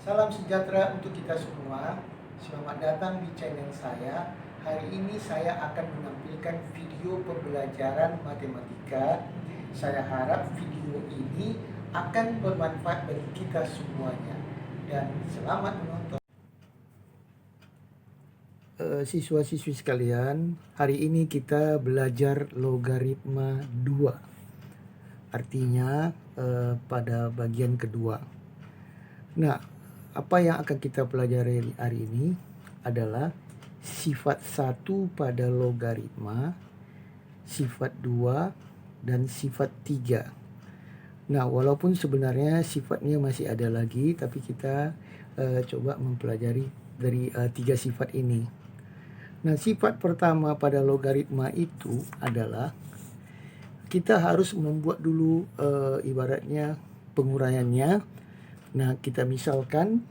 Salam sejahtera untuk kita semua. Selamat datang di channel saya. Hari ini saya akan menampilkan video pembelajaran matematika. Saya harap video ini akan bermanfaat bagi kita semuanya. Dan selamat menonton. Siswa-siswi sekalian, hari ini kita belajar logaritma 2. Artinya pada bagian kedua. Nah, apa yang akan kita pelajari hari ini adalah sifat 1 pada logaritma, sifat 2, dan sifat 3. Nah, walaupun sebenarnya sifatnya masih ada lagi, tapi kita coba mempelajari dari 3 sifat ini. Nah, sifat pertama pada logaritma itu adalah kita harus membuat dulu ibaratnya penguraiannya. Nah, kita misalkan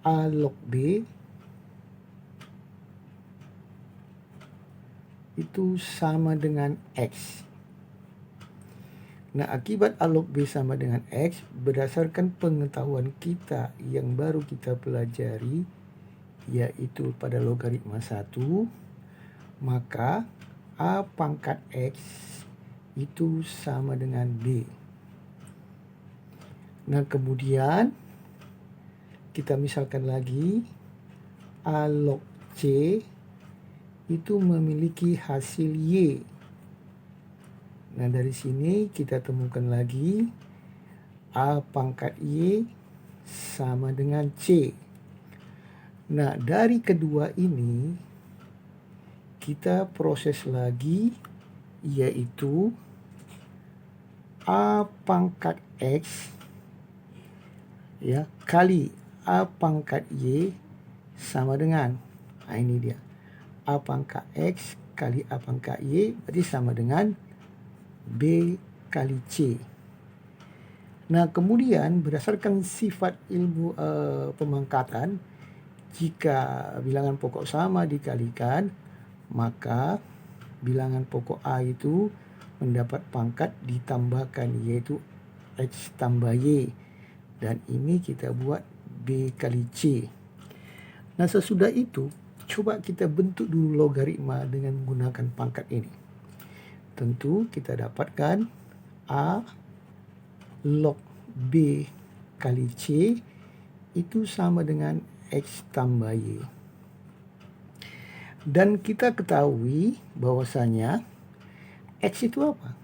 A log B itu sama dengan X. Nah, akibat A log B sama dengan X, berdasarkan pengetahuan kita yang baru kita pelajari, yaitu pada logaritma 1, maka A pangkat X itu sama dengan B. Nah, kemudian kita misalkan lagi A log C itu memiliki hasil Y. Nah, dari sini kita temukan lagi A pangkat Y sama dengan C. Nah, dari kedua ini kita proses lagi, yaitu A pangkat X kali A pangkat Y sama dengan, ini dia, A pangkat X kali A pangkat Y berarti sama dengan B kali C. Nah, kemudian berdasarkan sifat ilmu pemangkatan, jika bilangan pokok sama dikalikan, maka bilangan pokok A itu mendapat pangkat ditambahkan, yaitu X tambah Y. Dan ini kita buat B kali C. Nah, sesudah itu coba kita bentuk dulu logaritma dengan menggunakan pangkat ini. Tentu kita dapatkan A log B kali C itu sama dengan X tambah Y. Dan kita ketahui bahwasanya X itu apa?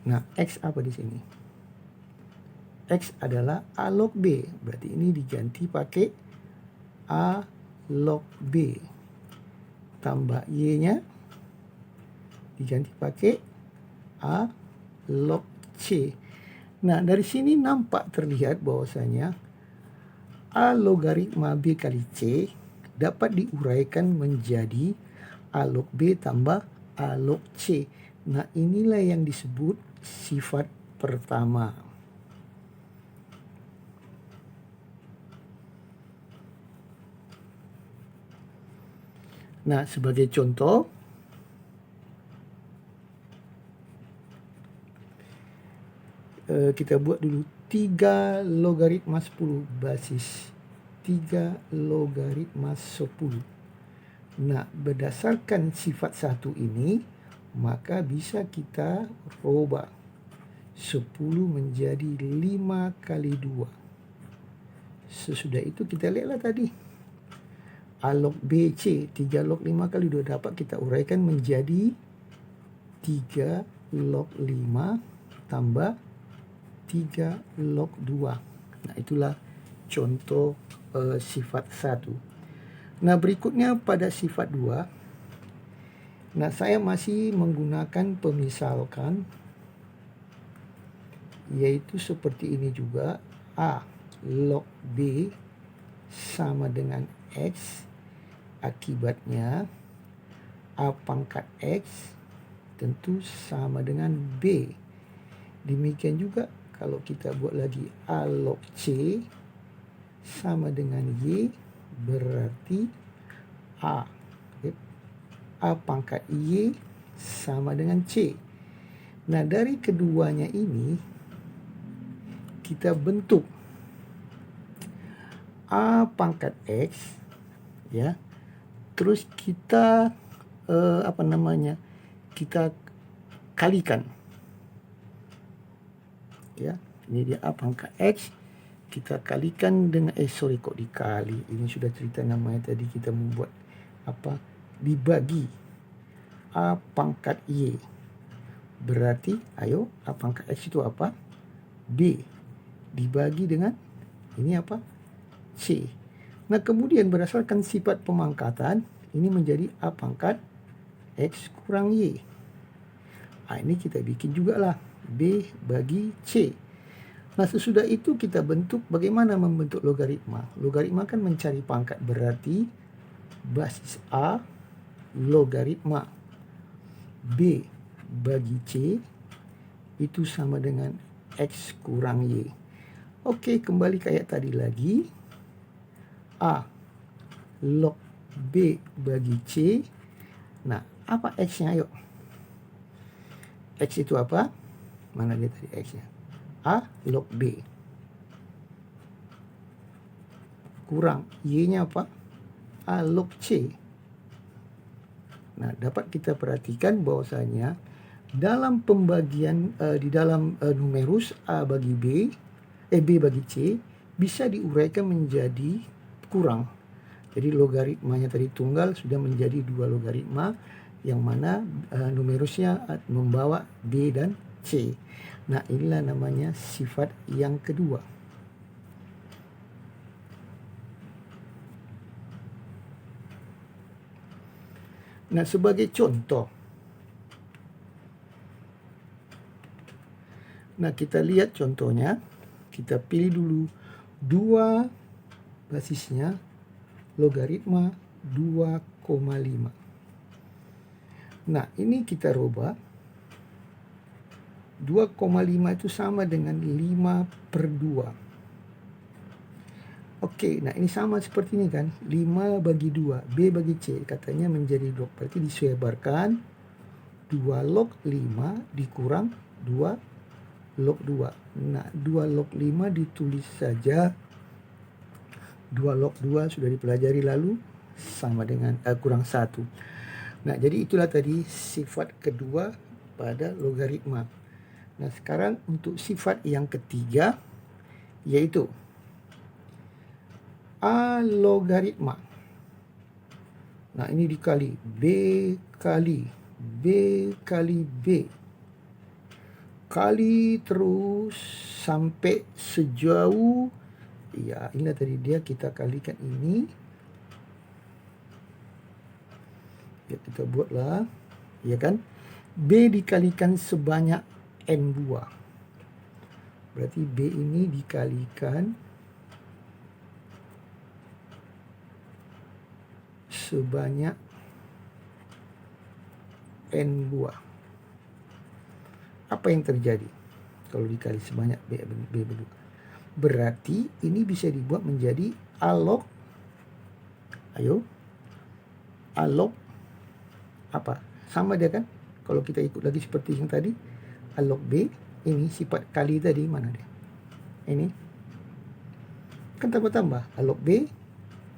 Nah, X apa di sini? X adalah A log B. Berarti ini diganti pakai A log B. Tambah Y-nya diganti pakai A log C. Nah, dari sini nampak terlihat bahwasanya A logaritma B kali C dapat diuraikan menjadi A log B tambah A log C. Nah, inilah yang disebut sifat pertama. Nah, sebagai contoh, kita buat dulu 3 logaritma 10 basis 3 logaritma 10. Nah, berdasarkan sifat 1 ini, maka bisa kita rubah 10 menjadi 5 kali 2. Sesudah itu kita lihatlah tadi A log BC 3 log 5 kali 2 dapat kita uraikan menjadi 3 log 5 tambah 3 log 2. Nah, itulah contoh sifat 1. Nah, berikutnya pada sifat 2. Nah, saya masih menggunakan pemisalkan, yaitu seperti ini juga. A log B sama dengan X. Akibatnya A pangkat X tentu sama dengan B. Demikian juga kalau kita buat lagi A log C sama dengan Y, berarti A. A pangkat Y sama dengan C. Nah, dari keduanya ini kita bentuk A pangkat X, ya. Terus kita kita kalikan, ya. Ini dia A pangkat X, kita kalikan dengan kok dikali, ini sudah cerita namanya tadi, kita membuat dibagi A pangkat Y, berarti ayo A pangkat X itu apa? B dibagi dengan ini apa? C. Nah, kemudian berdasarkan sifat pemangkatan ini menjadi A pangkat X kurang Y. Ini kita bikin juga lah B bagi C. Nah, sesudah itu kita bentuk bagaimana membentuk logaritma. Logaritma kan mencari pangkat, berarti basis A logaritma B bagi C itu sama dengan X kurang Y. Oke, kembali ke ayat tadi lagi. A log B bagi C. Nah, apa X-nya? Ayo. X itu apa? Mana dia tadi X-nya? A log B. Kurang Y-nya apa? A log C. Nah, dapat kita perhatikan bahwasanya dalam pembagian di dalam numerus A bagi B bagi C bisa diuraikan menjadi kurang. Jadi logaritmanya tadi tunggal sudah menjadi dua logaritma, yang mana numerusnya membawa B dan C. Nah, inilah namanya sifat yang kedua. Nah, sebagai contoh, nah kita lihat contohnya, kita pilih dulu dua basisnya logaritma 2,5. Nah, ini kita rubah. 2,5 itu sama dengan 5/2. Oke, nah ini sama seperti ini kan. 5 bagi 2, B bagi C, katanya menjadi log. Berarti disebarkan 2 log 5 dikurang 2 log 2. Nah, 2 log 5 ditulis saja. 2 log 2 sudah dipelajari lalu, sama dengan kurang 1. Nah, jadi itulah tadi sifat kedua pada logaritma. Nah, sekarang untuk sifat yang ketiga, yaitu A logaritma. Nah, ini dikali B kali B kali B. Kali terus sampai sejauh, ya ini tadi dia, kita kalikan ini. Ya, kita buatlah, ya kan? B dikalikan sebanyak N buah. Berarti B ini dikalikan sebanyak N buah. Apa yang terjadi kalau dikali sebanyak B berdua? Berarti ini bisa dibuat menjadi A log, ayo, A log apa? Sama dia kan? Kalau kita ikut lagi seperti yang tadi, A log B, ini sifat kali tadi, mana dia? Ini kan tambah-tambah, A log B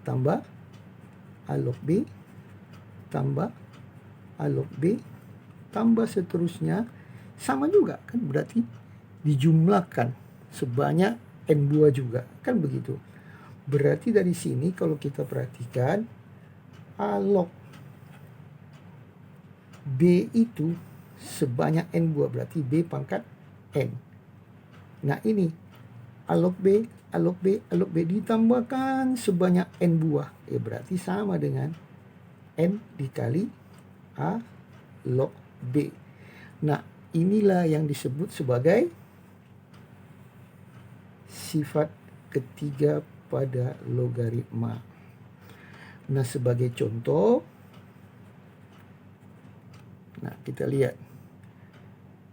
tambah A log B tambah A log B tambah seterusnya, sama juga kan, berarti dijumlahkan sebanyak N buah juga kan, begitu. Berarti dari sini kalau kita perhatikan, A log B itu sebanyak N buah, berarti B pangkat N. Nah, ini A log B, A log B, A log B ditambahkan sebanyak N buah, berarti sama dengan N dikali A log B. Nah, inilah yang disebut sebagai sifat ketiga pada logaritma. Nah, sebagai contoh, nah kita lihat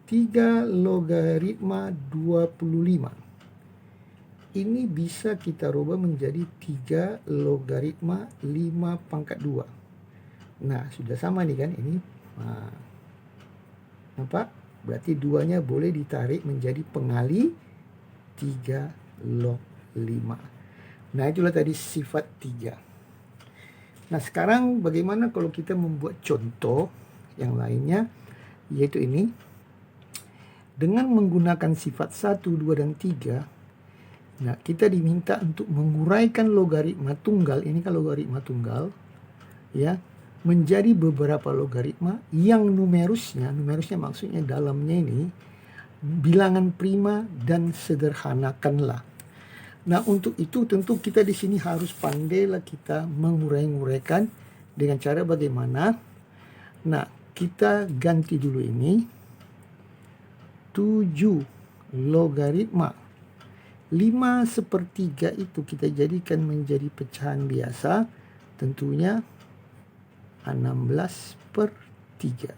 3 logaritma 25. ini bisa kita rubah menjadi 3 logaritma 5 pangkat 2. Nah, sudah sama nih kan ini. Nah, nampak? Berarti 2-nya boleh ditarik menjadi pengali 3 log 5. Nah, itulah tadi sifat 3. Nah, sekarang bagaimana kalau kita membuat contoh yang lainnya, yaitu ini. Dengan menggunakan sifat 1, 2, dan 3, nah, kita diminta untuk menguraikan logaritma tunggal, ini kan logaritma tunggal, ya, menjadi beberapa logaritma yang numerusnya maksudnya dalamnya ini bilangan prima dan sederhanakanlah. Nah, untuk itu tentu kita di sini harus pandailah kita mengurai-nguraikan dengan cara bagaimana. Nah, kita ganti dulu ini 7 logaritma 5/3 itu kita jadikan menjadi pecahan biasa, tentunya 16/3.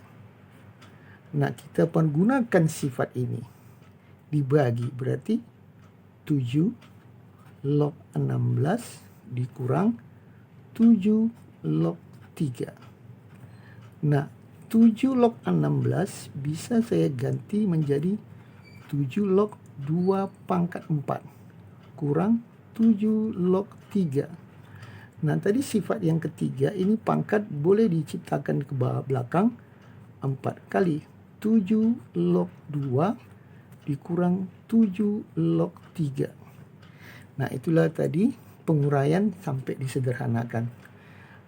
Nah, kita menggunakan sifat ini dibagi, berarti 7 log 16 dikurang 7 log 3. Nah, 7 log 16 bisa saya ganti menjadi 7 log 2 pangkat 4 kurang 7 log 3. Nah, tadi sifat yang ketiga ini pangkat boleh diciptakan ke belakang 4 kali 7 log 2 dikurang 7 log 3. Nah, itulah tadi penguraian sampai disederhanakan.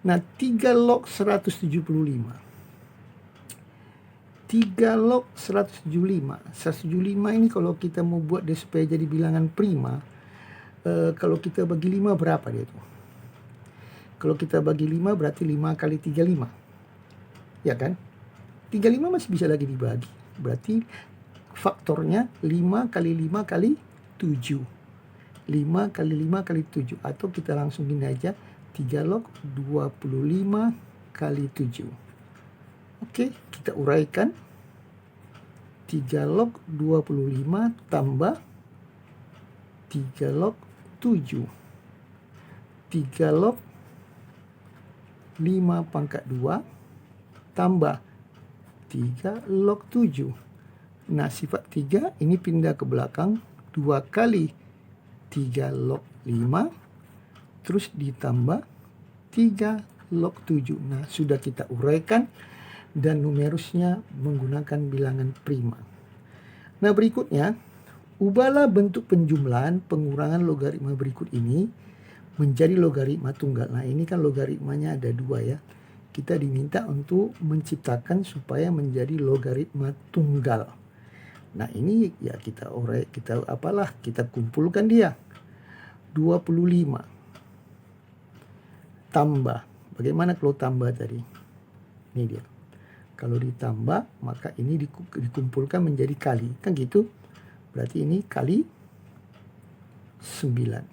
Nah, 3 log 175. 3 log 175. 175 ini kalau kita mau buat dia supaya jadi bilangan prima, kalau kita bagi 5 berapa dia itu? Kalau kita bagi 5 berarti 5 kali 35. Ya kan? 35 masih bisa lagi dibagi. Berarti faktornya 5 kali 5 kali 7. 5 kali 5 kali 7. Atau kita langsung gini aja. 3 log 25 kali 7. Oke, kita uraikan. 3 log 25 tambah 3 log 7. 3 log 5 pangkat 2 tambah 3 log 7. Nah, sifat 3 ini pindah ke belakang. 2 kali 3 log 5. Terus ditambah 3 log 7. Nah, sudah kita uraikan. Dan numerusnya menggunakan bilangan prima. Nah, berikutnya, ubahlah bentuk penjumlahan pengurangan logaritma berikut ini menjadi logaritma tunggal. Nah, ini kan logaritmanya ada 2 ya. Kita diminta untuk menciptakan supaya menjadi logaritma tunggal. Nah, ini ya kita kumpulkan dia. 25 tambah. Bagaimana kalau tambah tadi? Ini dia. Kalau ditambah, maka ini dikumpulkan menjadi kali. Kan gitu. Berarti ini kali 9.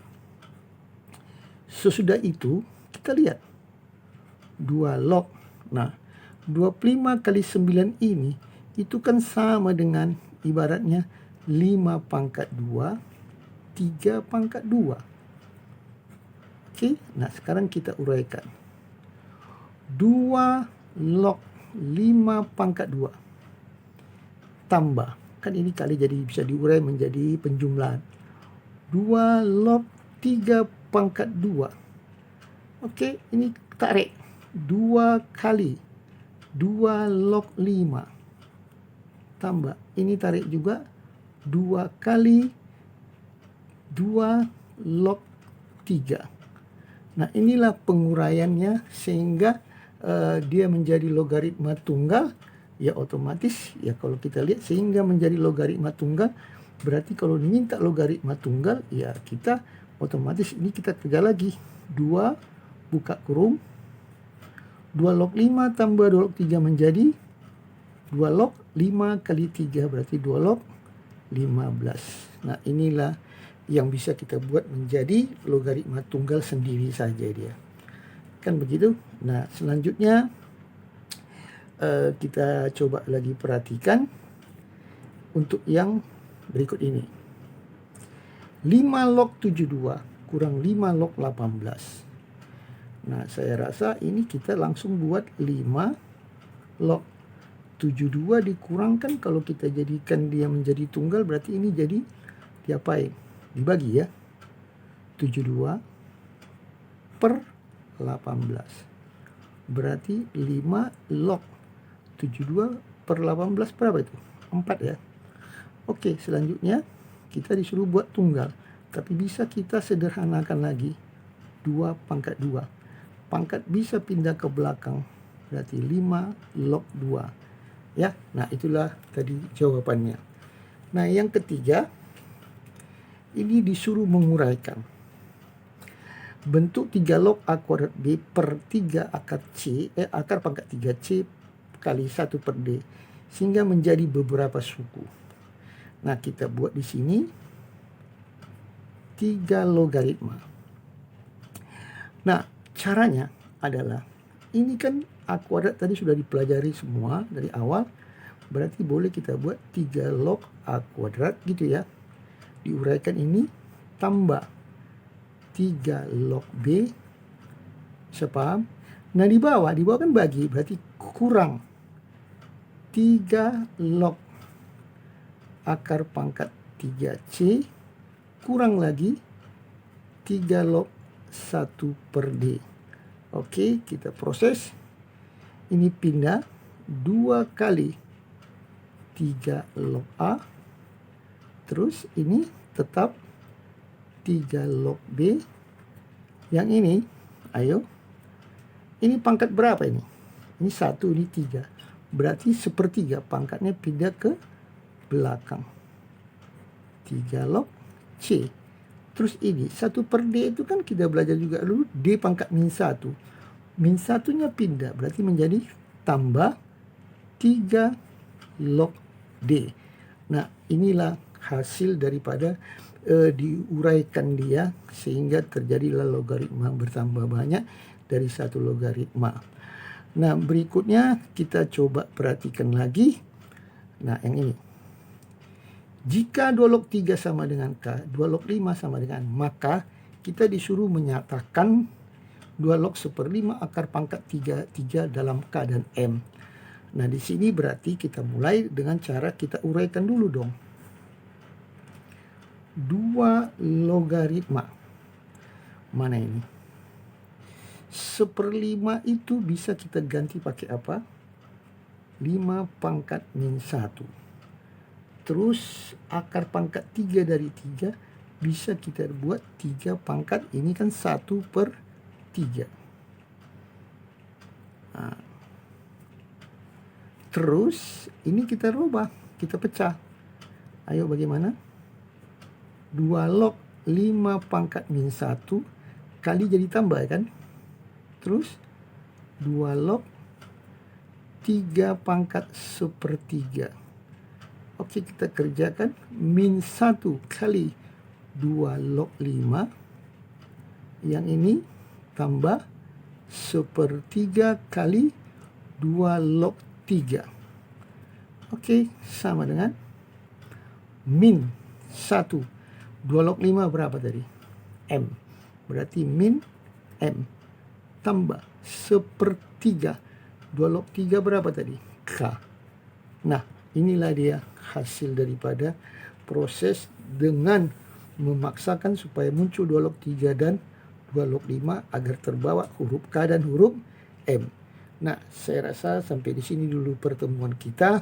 Sesudah itu, kita lihat. 2 log. Nah, 25 kali 9 ini, itu kan sama dengan ibaratnya 5 pangkat 2, 3 pangkat 2. Oke, nah sekarang kita uraikan. 2 log 5 pangkat 2 tambah, kan ini kali jadi bisa diurai menjadi penjumlahan. 2 log 3 pangkat 2. Oke, ini tarik 2 kali 2 log 5 tambah, ini tarik juga 2 kali 2 log 3. Nah, inilah penguraiannya sehingga dia menjadi logaritma tunggal. Ya otomatis ya kalau kita lihat sehingga menjadi logaritma tunggal, berarti kalau diminta logaritma tunggal ya kita otomatis ini kita kerja lagi. 2 buka kurung 2 log 5 tambah 2 log 3 menjadi 2 log 5 kali 3 berarti 2 log 15. Nah, inilah yang bisa kita buat menjadi logaritma tunggal sendiri saja dia. Kan begitu. Nah, selanjutnya kita coba lagi perhatikan untuk yang berikut ini. 5 log 72 kurang 5 log 18. Nah, saya rasa ini kita langsung buat 5 log 72 dikurangkan, kalau kita jadikan dia menjadi tunggal berarti ini jadi diapain? Dibagi ya. 72 per 18. Berarti 5 log 72 per 18 berapa itu? 4 ya. Oke, selanjutnya kita disuruh buat tunggal. Tapi bisa kita sederhanakan lagi. 2 pangkat 2. Pangkat bisa pindah ke belakang. Berarti 5 log 2. Ya, nah itulah tadi jawabannya. Nah, yang ketiga, ini disuruh menguraikan. Bentuk 3 log A kuadrat B per 3 akar C, akar pangkat 3C kali 1 per D. Sehingga menjadi beberapa suku. Nah, kita buat di sini 3 logaritma. Nah, caranya adalah, ini kan A kuadrat tadi sudah dipelajari semua dari awal. Berarti boleh kita buat 3 log A kuadrat gitu ya. Diuraikan ini tambah 3 log B. Bisa paham? Nah, di bawah kan bagi, berarti kurang 3 log akar pangkat 3C kurang lagi 3 log 1 per D. Oke, kita proses. Ini pindah 2 kali 3 log A. Terus ini tetap 3 log B. Yang ini, ayo. Ini pangkat berapa ini? Ini 1, ini 3. Berarti 1/3 pangkatnya pindah ke belakang. 3 log C. Terus ini 1 per D itu kan kita belajar juga dulu, D pangkat min 1. Min 1-nya pindah, berarti menjadi tambah 3 log D. Nah, inilah hasil daripada diuraikan dia sehingga terjadilah logaritma bertambah banyak dari satu logaritma. Nah, berikutnya kita coba perhatikan lagi. Nah, yang ini. Jika 2 log 3 sama dengan K, 2 log 5 sama dengan, maka kita disuruh menyatakan 2 log 1/5 akar pangkat 3 dalam K dan M. Nah, di sini berarti kita mulai dengan cara kita uraikan dulu dong. 2 logaritma. Mana ini? 1/5 itu bisa kita ganti pakai apa? 5 pangkat min 1. Terus akar pangkat 3 dari 3 bisa kita buat 3 pangkat, ini kan 1 per 3. Nah. Terus ini kita rubah, kita pecah. Ayo bagaimana? 2 log 5 pangkat min 1 kali jadi tambah kan? Terus 2 log 3 pangkat 1/3. Oke, kita kerjakan. Min 1 kali 2 log 5. Yang ini tambah 1/3 kali 2 log 3. Oke, sama dengan min 1. 2 log 5 berapa tadi? M. Berarti min M. Tambah 1/3. 2 log 3 berapa tadi? K. Nah, inilah dia hasil daripada proses dengan memaksakan supaya muncul 2 log 3 dan 2 log 5 agar terbawa huruf K dan huruf M. Nah, saya rasa sampai di sini dulu pertemuan kita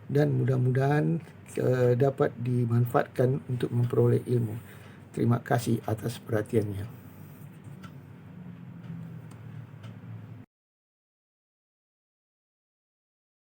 dan mudah-mudahan dapat dimanfaatkan untuk memperoleh ilmu. Terima kasih atas perhatiannya.